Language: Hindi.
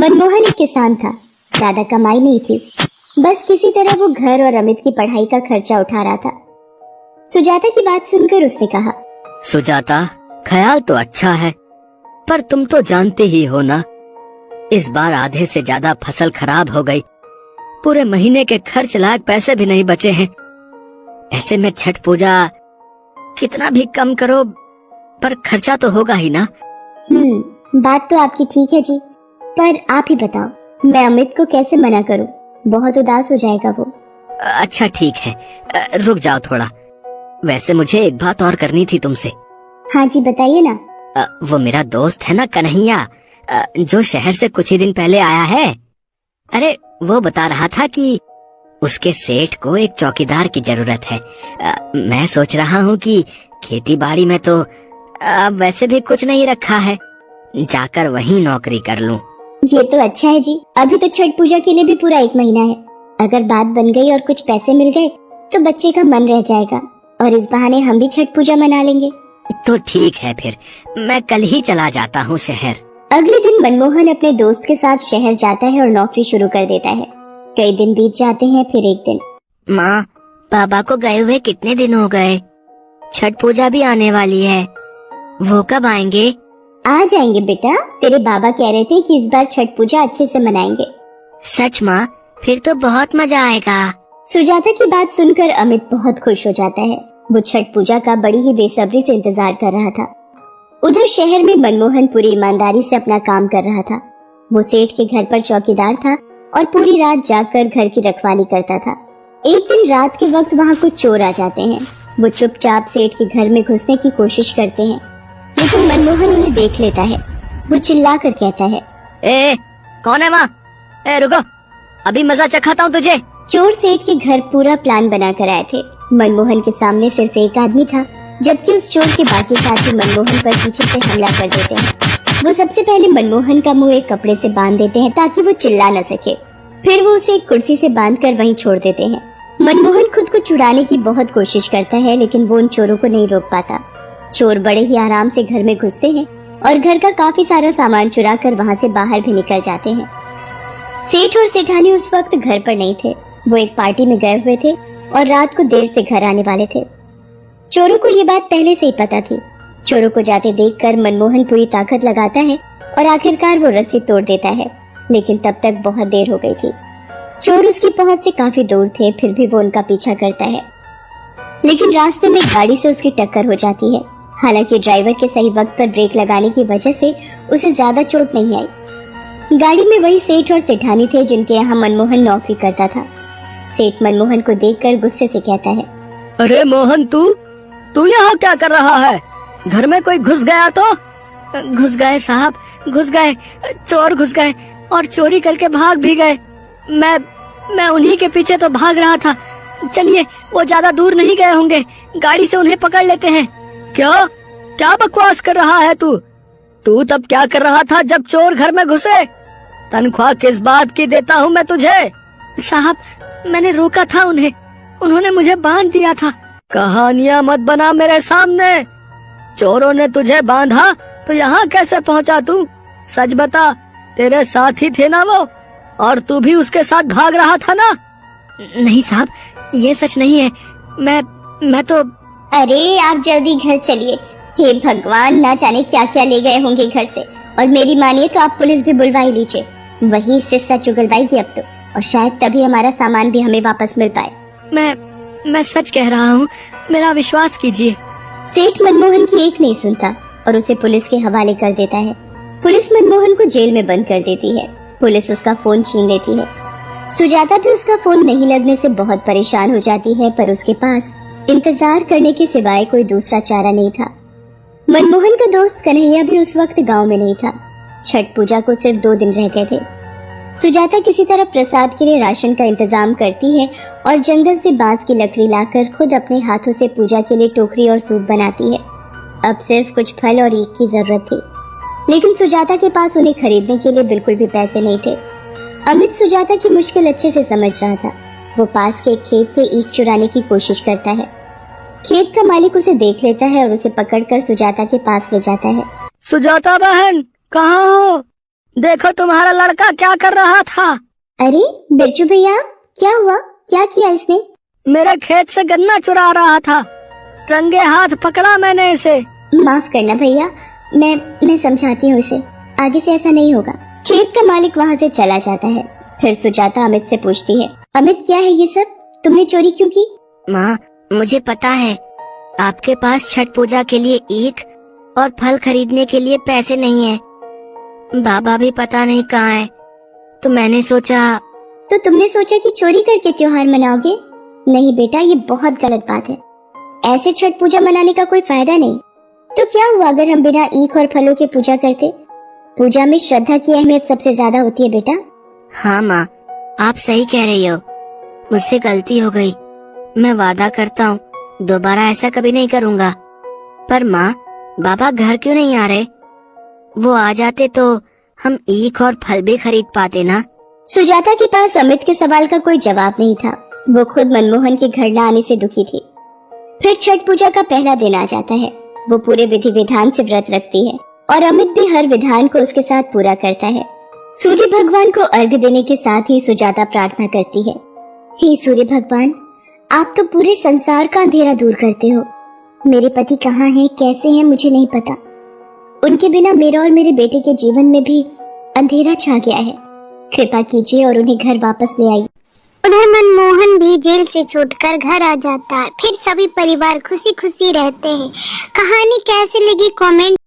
मनमोहन एक किसान था। ज्यादा कमाई नहीं थी, बस किसी तरह वो घर और अमित की पढ़ाई का खर्चा उठा रहा था। सुजाता की बात सुनकर उसने कहा, सुजाता, ख्याल तो अच्छा है, पर तुम तो जानते ही हो ना, इस बार आधे से ज्यादा फसल खराब हो गई। पूरे महीने के खर्च लायक पैसे भी नहीं बचे हैं। ऐसे में छठ पूजा कितना भी कम करो, पर खर्चा तो होगा ही ना। बात तो आपकी ठीक है जी, पर आप ही बताओ, मैं अमित को कैसे मना करूं? बहुत उदास हो जाएगा वो। अच्छा ठीक है, रुक जाओ थोड़ा। वैसे मुझे एक बात और करनी थी तुमसे। हाँ जी, बताइए ना। वो मेरा दोस्त है ना कन्हैया, जो शहर से कुछ ही दिन पहले आया है। अरे वो बता रहा था कि उसके सेठ को एक चौकीदार की जरूरत है। मैं सोच रहा हूँ कि खेती बाड़ी में तो अब वैसे भी कुछ नहीं रखा है, जाकर वहीं नौकरी कर लूं। ये तो अच्छा है जी, अभी तो छठ पूजा के लिए भी पूरा 1 महीना है। अगर बात बन गई और कुछ पैसे मिल गए तो बच्चे का मन रह जाएगा और इस बहाने हम भी छठ पूजा मना लेंगे। तो ठीक है, फिर मैं कल ही चला जाता हूँ शहर। अगले दिन मनमोहन अपने दोस्त के साथ शहर जाता है और नौकरी शुरू कर देता है। कई दिन बीत जाते हैं, फिर एक दिन। माँ, पापा को गए हुए कितने दिन हो गए? छठ पूजा भी आने वाली है, वो कब आएंगे? आ जाएंगे बेटा, तेरे बाबा कह रहे थे कि इस बार छठ पूजा अच्छे से मनाएंगे। सच माँ? फिर तो बहुत मजा आएगा। सुजाता की बात सुनकर अमित बहुत खुश हो जाता है। वो छठ पूजा का बड़ी ही बेसब्री से इंतजार कर रहा था। उधर शहर में मनमोहन पूरी ईमानदारी से अपना काम कर रहा था। वो सेठ के घर पर चौकीदार था और पूरी रात जागकर घर की रखवाली करता था। एक दिन रात के वक्त वहाँ कुछ चोर आ जाते हैं। वो चुपचाप सेठ के घर में घुसने की कोशिश करते हैं, लेकिन मनमोहन उन्हें देख लेता है। वो चिल्लाकर कहता है, ए, कौन है वहाँ? ए, रुको, अभी मजा चखाता हूँ तुझे। चोर सेठ के घर पूरा प्लान बना कर आए थे। मनमोहन के सामने सिर्फ एक आदमी था, जबकि उस चोर के बाकी साथी मनमोहन पर पीछे से हमला कर देते हैं। वो सबसे पहले मनमोहन का मुंह एक कपड़े से बांध देते हैं ताकि वो चिल्ला न सके। फिर वो उसे एक कुर्सी से बांधकर वहीं छोड़ देते हैं। मनमोहन खुद को छुड़ाने की बहुत कोशिश करता है, लेकिन वो उन चोरों को नहीं रोक पाता। चोर बड़े ही आराम से घर में घुसते हैं और घर का काफी सारा सामान चुरा कर वहाँ से बाहर भी निकल जाते हैं। सेठ और सेठानी उस वक्त घर पर नहीं थे। वो एक पार्टी में गए हुए थे और रात को देर से घर आने वाले थे। चोरों को ये बात पहले से ही पता थी। चोरों को जाते देखकर मनमोहन पूरी ताकत लगाता है और आखिरकार वो रस्सी तोड़ देता है, लेकिन तब तक बहुत देर हो गई थी। चोर उसकी पहुंच से काफी दूर थे, फिर भी वो उनका पीछा करता है, लेकिन रास्ते में गाड़ी से उसकी टक्कर हो जाती है। हालांकि ड्राइवर के सही वक्त पर ब्रेक लगाने की वजह से उसे ज्यादा चोट नहीं आई। गाड़ी में वही सेठ और सेठानी थे जिनके यहाँ मनमोहन नौकरी करता था। सेठ मनमोहन को देखकर गुस्से से कहता है, अरे मोहन, तू यहाँ क्या कर रहा है? घर में कोई घुस गया तो? घुस गए साहब, घुस गए, चोर घुस गए और चोरी करके भाग भी गए। मैं उन्हीं के पीछे तो भाग रहा था। चलिए, वो ज्यादा दूर नहीं गए होंगे, गाड़ी से उन्हें पकड़ लेते हैं। क्या बकवास कर रहा है तू? तब क्या कर रहा था जब चोर घर में घुसे? तनख्वाह किस बात की देता हूँ मैं तुझे? साहब, मैंने रोका था उन्हें, उन्होंने मुझे बांध दिया था। कहानियां मत बना मेरे सामने। चोरों ने तुझे बांधा तो यहाँ कैसे पहुँचा तू? सच बता, तेरे साथ ही थे ना वो, और तू भी उसके साथ भाग रहा था ना? नहीं साहब, ये सच नहीं है। मैं तो। अरे आप जल्दी घर चलिए। हे भगवान, ना जाने क्या क्या ले गए होंगे घर से। और मेरी मानिए तो आप पुलिस भी बुलवा ही लीजिए, वही इससे सच उगलवाएगी अब तो, और शायद तभी हमारा सामान भी हमें वापस मिल पाए। मैं सच कह रहा हूँ, मेरा विश्वास कीजिए। सेठ मनमोहन की एक नहीं सुनता और उसे पुलिस के हवाले कर देता है। पुलिस मनमोहन को जेल में बंद कर देती है। पुलिस उसका फोन छीन लेती है। सुजाता भी उसका फोन नहीं लगने से बहुत परेशान हो जाती है, पर उसके पास इंतजार करने के सिवाय कोई दूसरा चारा नहीं था। मनमोहन का दोस्त कन्हैया भी उस वक्त गांव में नहीं था। छठ पूजा को सिर्फ 2 दिन रह गए थे। सुजाता किसी तरह प्रसाद के लिए राशन का इंतजाम करती है और जंगल से बांस की लकड़ी लाकर खुद अपने हाथों से पूजा के लिए टोकरी और सूप बनाती है। अब सिर्फ कुछ फल और ईख की जरूरत थी, लेकिन सुजाता के पास उन्हें खरीदने के लिए बिल्कुल भी पैसे नहीं थे। अमित सुजाता की मुश्किल अच्छे से समझ रहा था। वो पास के एक खेत से ईख चुराने की कोशिश करता है। खेत का मालिक उसे देख लेता है और उसे पकड़कर सुजाता के पास ले जाता है। सुजाता बहन, कहाँ हो? देखो तुम्हारा लड़का क्या कर रहा था। अरे बिरजू भैया, क्या हुआ? क्या किया इसने? मेरे खेत से गन्ना चुरा रहा था, रंगे हाथ पकड़ा मैंने इसे। माफ करना भैया, मैं समझाती हूँ इसे, आगे से ऐसा नहीं होगा। खेत का मालिक वहाँ से चला जाता है। फिर सुजाता अमित से पूछती है, अमित क्या है ये सब? तुमने चोरी क्यों की? माँ, मुझे पता है आपके पास छठ पूजा के लिए ईख और फल खरीदने के लिए पैसे नहीं है। बाबा भी पता नहीं कहाँ है, तो मैंने सोचा। तो तुमने सोचा कि चोरी करके त्योहार मनाओगे? नहीं बेटा, ये बहुत गलत बात है। ऐसे छठ पूजा मनाने का कोई फायदा नहीं। तो क्या हुआ अगर हम बिना ईख और फलों के पूजा करते? पूजा में श्रद्धा की अहमियत सबसे ज्यादा होती है बेटा। हाँ माँ, आप सही कह रही हो, मुझसे गलती हो गई। मैं वादा करता हूँ दोबारा ऐसा कभी नहीं करूँगा। पर माँ, बाबा घर क्यों नहीं आ रहे? वो आ जाते तो हम ईख और फल भी खरीद पाते ना। सुजाता के पास अमित के सवाल का कोई जवाब नहीं था। वो खुद मनमोहन के घर न आने से दुखी थी। फिर छठ पूजा का पहला दिन आ जाता है। वो पूरे विधि विधान से व्रत रखती है और अमित भी हर विधान को उसके साथ पूरा करता है। सूर्य भगवान को अर्घ्य देने के साथ ही सुजाता प्रार्थना करती है, हे सूर्य भगवान, आप तो पूरे संसार का अंधेरा दूर करते हो। मेरे पति कहाँ हैं, कैसे हैं, मुझे नहीं पता। उनके बिना मेरा और मेरे बेटे के जीवन में भी अंधेरा छा गया है। कृपा कीजिए और उन्हें घर वापस ले आइए। उधर मनमोहन भी जेल से छूटकर घर आ जाता है। फिर सभी परिवार खुशी खुशी रहते हैं। कहानी कैसी लगी कमेंट